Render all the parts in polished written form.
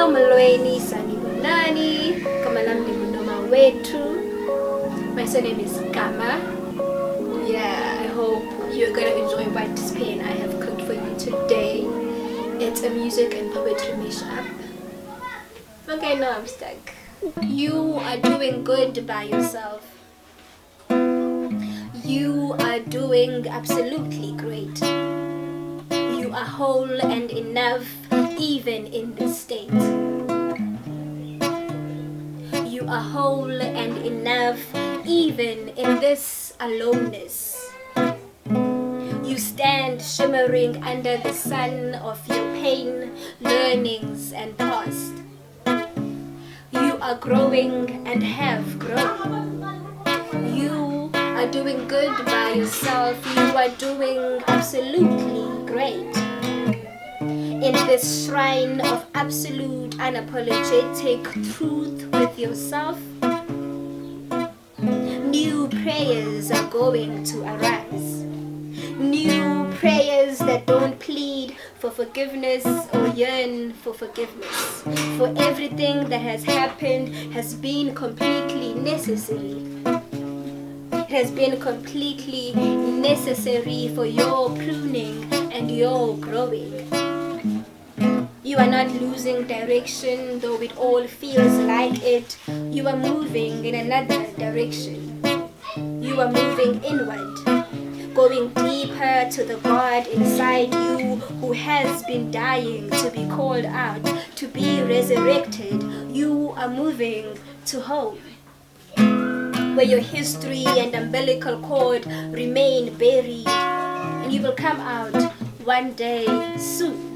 Hello Malweni, Sanibonani, Kamalamdi Nomawethu. My surname is Gama. Yeah, I hope you're gonna enjoy what pen I have cooked for you today. It's a music and poetry mashup. Okay, now I'm stuck. You are doing good by yourself. You are doing absolutely great. You are whole and enough even in this state. You are whole and enough even in this aloneness. You stand shimmering under the sun of your pain, learnings and past. You are growing and have grown. You are doing good by yourself. You are doing absolutely great. In this shrine of absolute unapologetic truth with yourself, new prayers are going to arise. New prayers that don't plead for forgiveness or yearn for forgiveness. For everything that has happened has been completely necessary. It has been completely necessary for your pruning and your growing. You are not losing direction, though it all feels like it. You are moving in another direction. You are moving inward, going deeper to the God inside you who has been dying to be called out, to be resurrected. You are moving to home, where your history and umbilical cord remain buried, and you will come out one day soon.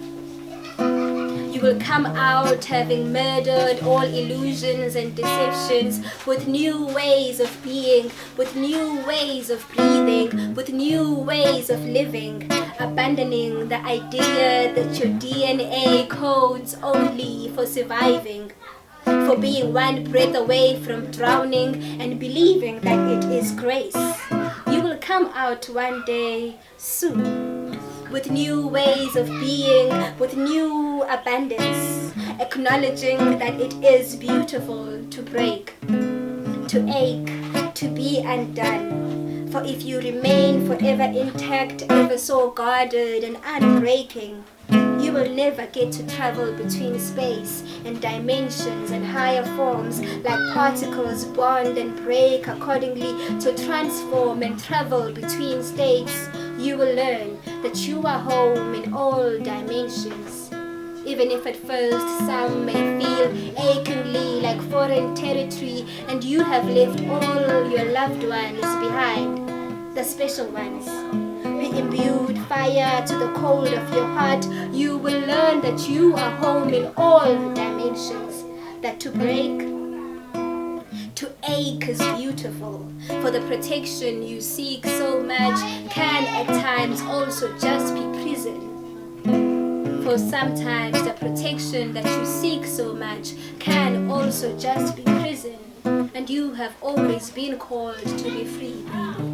You will come out having murdered all illusions and deceptions with new ways of being, with new ways of breathing, with new ways of living, abandoning the idea that your DNA codes only for surviving, for being one breath away from drowning, and believing that it is grace. You will come out one day soon, with new ways of being, with new abundance, acknowledging that it is beautiful to break, to ache, to be undone. For if you remain forever intact, ever so guarded and unbreaking, you will never get to travel between space and dimensions and higher forms, like particles bond and break accordingly to transform and travel between states. You will learn that you are home in all dimensions, even if at first some may feel achingly like foreign territory, and you have left all your loved ones behind, the special ones. Be imbued fire to the cold of your heart. You will learn that you are home in all dimensions, that to break, to ache is beautiful, for the protection you seek so much can at times also just be prison. For sometimes the protection that you seek so much can also just be prison, and you have always been called to be free, baby.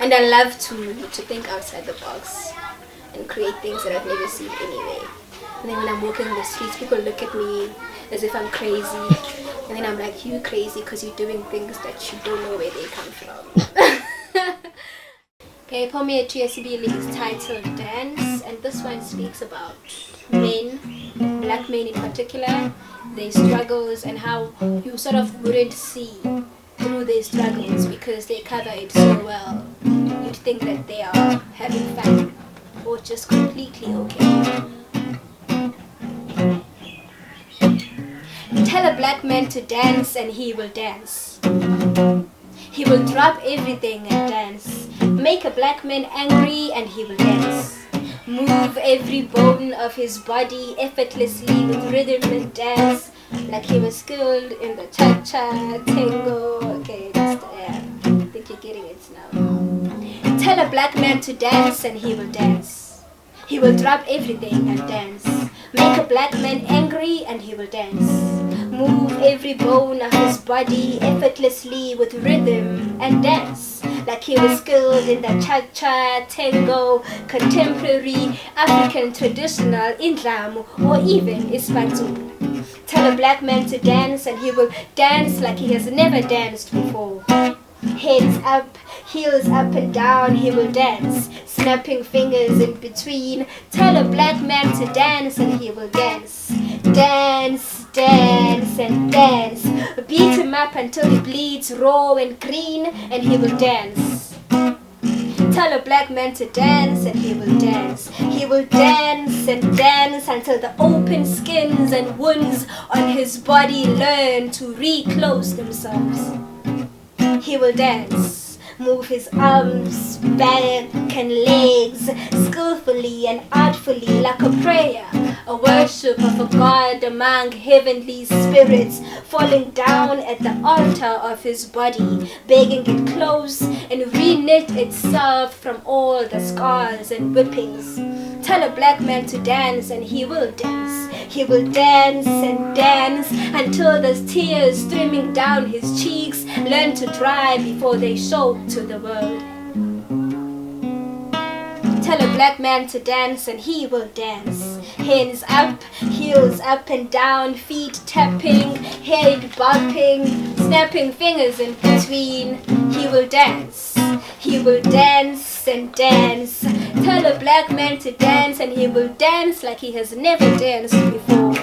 And I love to think outside the box and create things that I've never seen anyway. And then when I'm walking the streets, people look at me as if I'm crazy. And then I'm like, you crazy because you're doing things that you don't know where they come from. Okay, poem here is titled Dance, and this one speaks about men, black men in particular, their struggles, and how you sort of wouldn't see through their struggles because they cover it so well. You'd think that they are having fun or just completely okay. Tell a black man to dance and he will dance. He will drop everything and dance. Make a black man angry and he will dance. Move every bone of his body effortlessly with rhythm and dance, like he was skilled in the cha-cha, tango. Okay, I think you're getting it now. Tell a black man to dance and he will dance. He will drop everything and dance. Make a black man angry and he will dance. move every bone of his body effortlessly with rhythm and dance, like he was skilled in the cha-cha, tango, contemporary, African traditional, indlamu, or even isibazulu. Tell a black man to dance and he will dance like he has never danced before. Heads up, heels up and down, he will dance, snapping fingers in between. Tell a black man to dance and he will dance. Dance, dance and dance. Beat him up until he bleeds raw and green and he will dance. Tell a black man to dance and he will dance. He will dance and dance until the open skins and wounds on his body learn to reclose themselves. He will dance, move his arms, back and legs skillfully and artfully like a prayer, a worship of a god among heavenly spirits falling down at the altar of his body, begging it close and reknit itself from all the scars and whippings. Tell a black man to dance and he will dance. He will dance and dance until the tears streaming down his cheeks learn to dry before they show to the world. Tell a black man to dance and he will dance. Hands up, heels up and down, feet tapping, head bopping, snapping fingers in between. He will dance. He will dance and dance. Tell a black man to dance and he will dance like he has never danced before.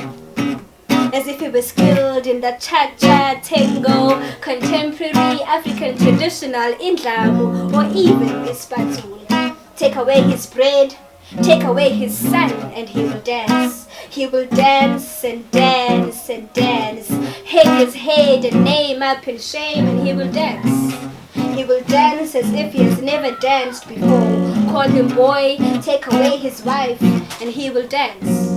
As if he was skilled in the cha-cha, tango, contemporary, African traditional, indlamu, or even isibazulu. Take away his bread, take away his son, and he will dance. He will dance and dance and dance. Hang his head and name up in shame, and he will dance. He will dance as if he has never danced before. Call him boy, take away his wife, and he will dance.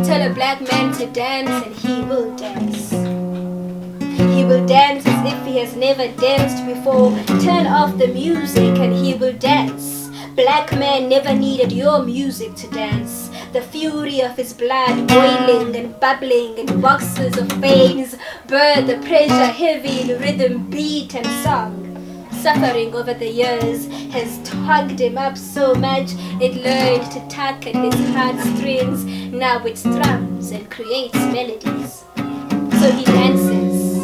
Tell a black man to dance and he will dance. He will dance as if he has never danced before. Turn off the music and he will dance. Black man never needed your music to dance. The fury of his blood boiling and bubbling in boxes of veins, bird the pressure heavy in rhythm, beat and song. Suffering over the years has tugged him up so much it learned to tug at his heartstrings. Now it strums and creates melodies. So he dances.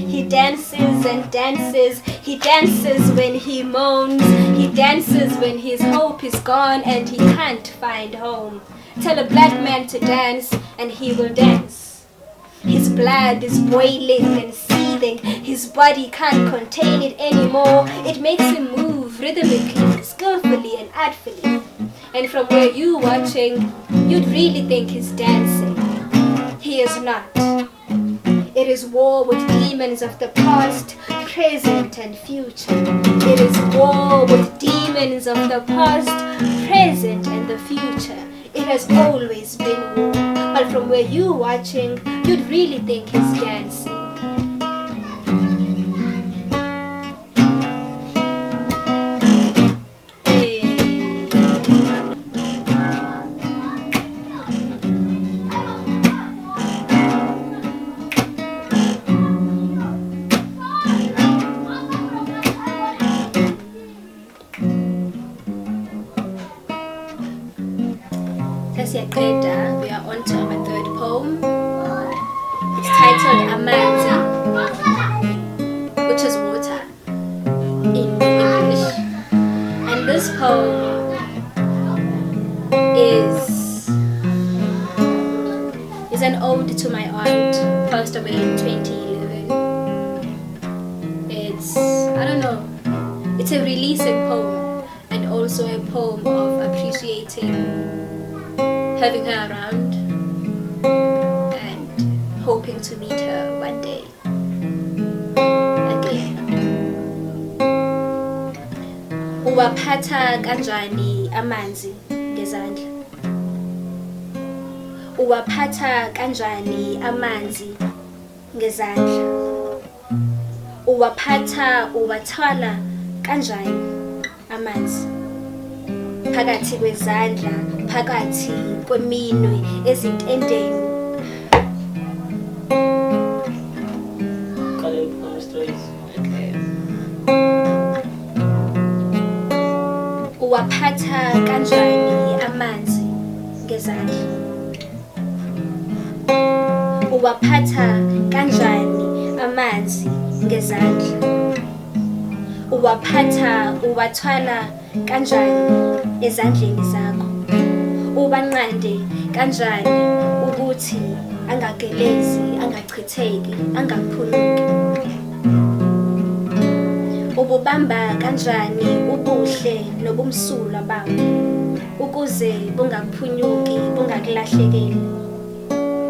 He dances and dances. He dances when he moans. He dances when his hope is gone and he can't find home. Tell a black man to dance and he will dance. His blood is boiling and seething. His body can't contain it anymore. It makes him move rhythmically, skillfully and artfully. And from where you're watching, you'd really think he's dancing. He is not. It is war with demons of the past, present and future. It is war with demons of the past, present and the future. It has always been war. But from where you're watching, you'd really think he's dancing. We are on to our third poem. It's titled Amanzi, which is water in English. And this poem is an ode to my aunt, passed away in 2011. It's a releasing poem and also a poem of appreciating having her around and hoping to meet her one day again. Uwaphatha kanjani amanzi ngezandla? Uwaphatha kanjani amanzi ngezandla? Uwathwala kanjani amanzi phakathi kwezandla phakathi kweminwe ezintendeni. Okay. Uwaphatha kanjani amanzi ngezandla? Uwaphatha kanjani amanzi ngezandla? Uwathwala kanjani ezandleni zakho? Ubanqande kanjani ukuthi angagelezi, angachitheki, angaphunyuki? Ububamba kanjani ubuhle nobumsulwa bawo ukuze bungakuphunyuki, bungakulahlekeli,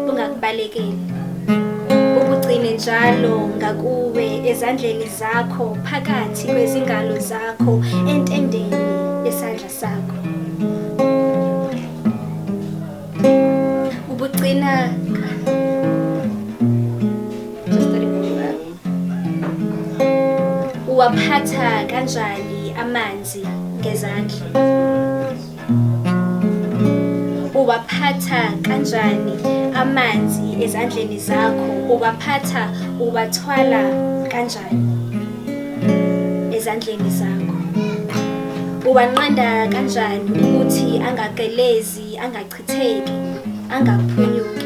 bungakubalekeli? Ubugcine njalo ngakuwe ezandleni zakho, phakathi kwezingalo zakho, entendeni yesandla sakho. Ubugcina uwaphatha kanjani amanzi ngezandla? Uwaphatha kanjani amanzi ezandleni zakho? Uwathwala kanjani ezandleni zakho? Uwanqanda kanjani ukuthi angagelezi, angachitheki, angaphunyuki?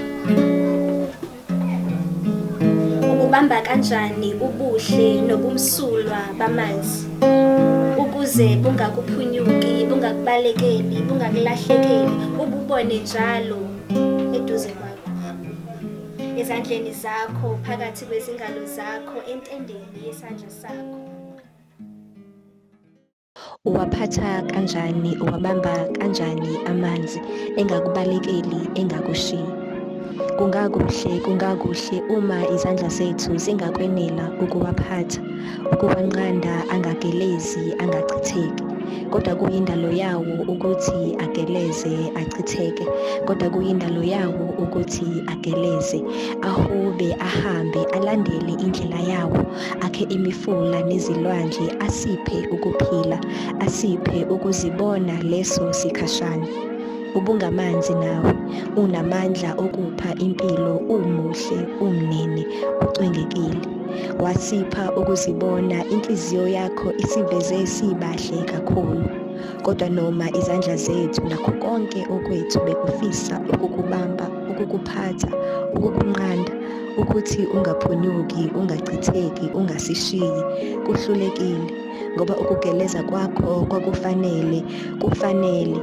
Ubamba kanjani ubuhle nobumsulwa bamanzi ukuze bungakuphunyuki, bungakubalekeli, bungakulahlekeli? Ububone njalo eduze kwakho, ezandleni zakho, phakathi kwezingalo zakho, entendeni yesandla sakho. Uwaphatha kanjani, uwabamba kanjani amanzi engakubalekeli, engakushiyi? Kungakuhle uma izandla zethu zingakwenela ukuwaphatha, ukuwanqanda angagelezi, angachitheki. Kodwa kuyindalo yawo ukuthi ageleze, achitheke. Kodwa kuyindalo yawo ukuthi ageleze, ahube, ahambe, alandele indlela yawo, akhe imifula nezilwandle, asiphe ukuphila, asiphe ukuzibona leso sikhashana. Ubungamanzi nawe, unamandla okupha impilo, umuhle, umnene, ucwengekile. Wasipha ukuzibona, inhliziyo yakho isiveze sibahle kakhulu. Kodwa noma izandla zethu nakho konke okwethu bekufisa ukukubamba, ukukuphatha, ukukunqanda, ukuthi ungaphunyuki, ungachitheki, ungasishiyi, kuhlulekile. Ngoba ukugeleza kwakho kwakufanele, kufanele.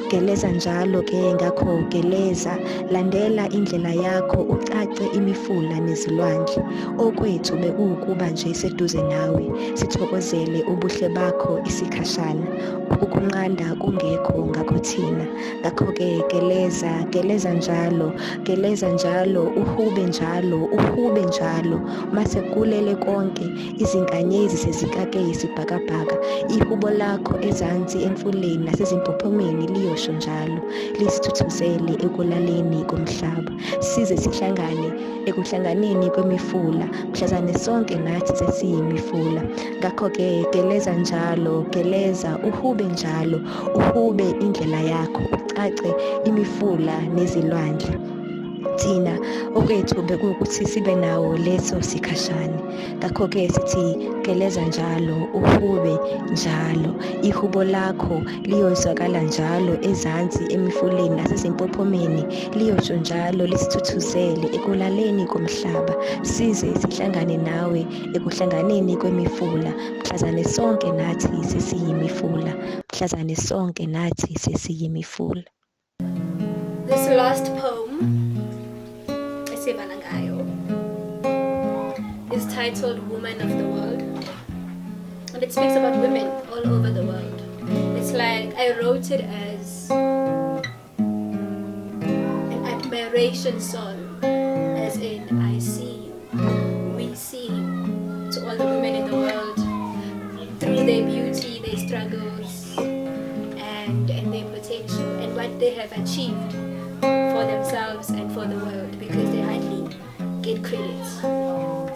Geleza njalo ke, ngakho geleza, landela indlela yakho, ucace imifula nezilwandle. Okwethu bekuwukuba nje seduze nawe, sithokozele ubuhle bakho isikhashana, ukukunqanda kungekho ngakho thina. Ngakho-ke geleza njalo, uhube njalo, mase kulele konke, izinkanyezi sezikake isibhakabhaka, ihubo lakho ezansi emfuleni nasezimpophomeni liyosho njalo, lisithuthuzele ekulaleni komhlaba. Size sihlangane ekuhlanganeni kwemifula, mhlazane sonke nathi sesiyimifula. Ngakho-ke geleza njalo, uhube indlela yakho, ucace imifula nezilwandle. Thina okwethu bekuwukuthi sibe nawo leso sikhashane. Ngakho-ke sithi geleza njalo, uhube njalo, ihubo lakho liyozwakala njalo ezansi emifuleni nasezimpophomeni, liyosho njalo, lisithuthuzele ekulaleni komhlaba. Size sihlangane nawe ekuhlanganeni kwemifula, mhlazane sonke nathi sesiyimifula, This last poem is titled Woman of the World, and it speaks about women all over the world. It's like I wrote it as an admiration song, as in I see you, we see you, to all the women in the world, through their beauty, their struggles, and their potential, and what they have achieved for themselves and for the world, because they hardly get credit.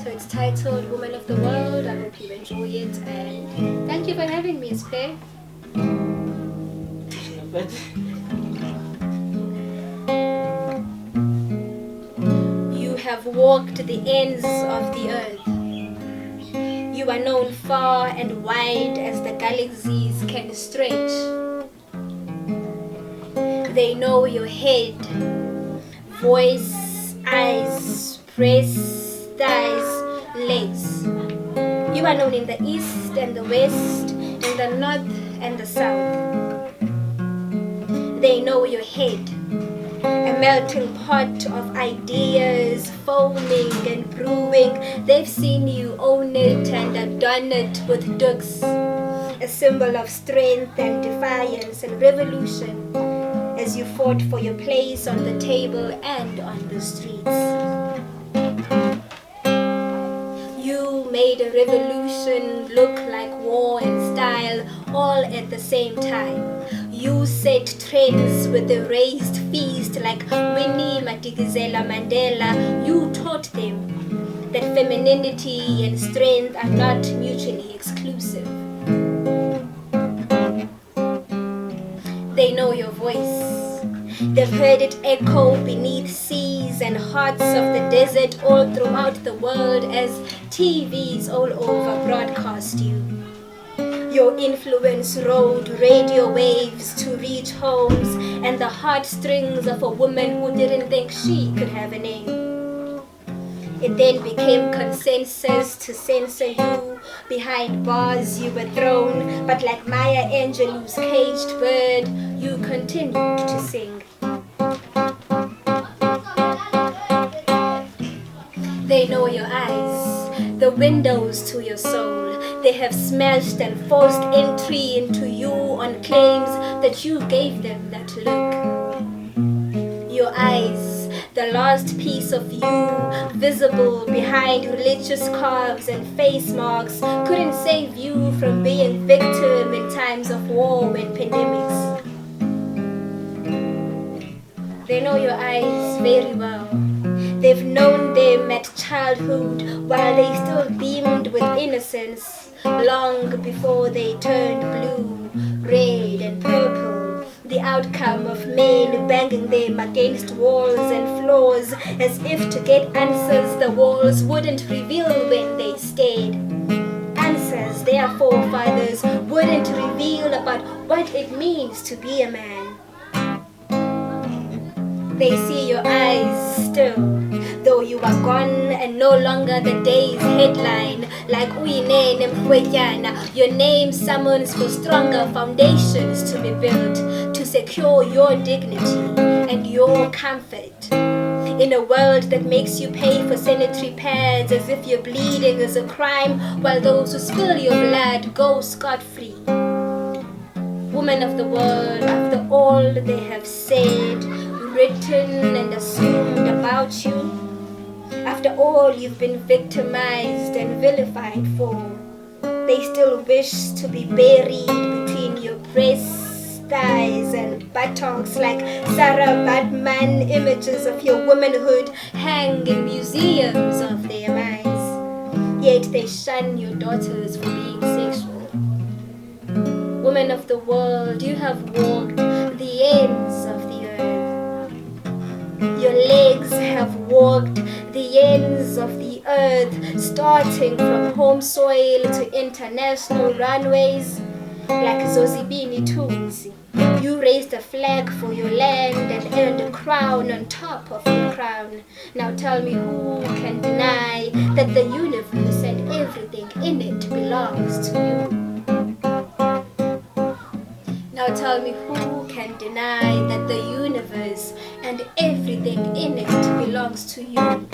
So it's titled Woman of the World. I hope you enjoy it, and thank you for having me, Spare. have walked the ends of the earth. You are known far and wide as the galaxies can stretch. They know your head, voice, eyes, breasts, thighs, legs. You are known in the east and the west, in the north and the south. They know your head, a melting pot of ideas, foaming and brewing. They've seen you own it and adorn it with dukes, a symbol of strength and defiance and revolution, as you fought for your place on the table and on the streets. You made a revolution look like war and style all at the same time. You set trends with a raised feast like Winnie Madikizela Mandela. You taught them that femininity and strength are not mutually exclusive. They know your voice. They've heard it echo beneath seas and hearts of the desert all throughout the world as TVs all over broadcast you. Your influence rode radio waves to reach homes and the heartstrings of a woman who didn't think she could have a name. It then became consensus to censor you. Behind bars you were thrown, but like Maya Angelou's caged bird, you continued to sing. They know your eyes, the windows to your soul. They have smashed and forced entry into you on claims that you gave them that look. Your eyes, the last piece of you, visible behind religious carves and face marks, couldn't save you from being victim in times of war and pandemics. They know your eyes very well. They've known them at childhood while they still beamed with innocence, long before they turned blue, red and purple, the outcome of men banging them against walls and floors as if to get answers the walls wouldn't reveal when they stayed. Answers their forefathers wouldn't reveal about what it means to be a man. They see your eyes still, though you are gone and no longer the day's headline. Like Uyinene Mkhwetyana, your name summons for stronger foundations to be built, to secure your dignity and your comfort. In a world that makes you pay for sanitary pads as if your bleeding is a crime, while those who spill your blood go scot-free. Women of the world, after all they have said, written and assumed about you, after all you've been victimized and vilified for, they still wish to be buried between your breasts, thighs and buttocks like Sarah Batman. Images of your womanhood hang in museums of their minds, yet they shun your daughters for being sexual. Women of the world, you have walked the ends of the earth. Your legs have walked the ends of the earth, starting from home soil to international runways. Like Zozibini Tunzi, you raised a flag for your land and earned a crown on top of your crown. Now tell me who can deny that the universe and everything in it belongs to you? Now tell me who can deny that the universe and everything in it belongs to you?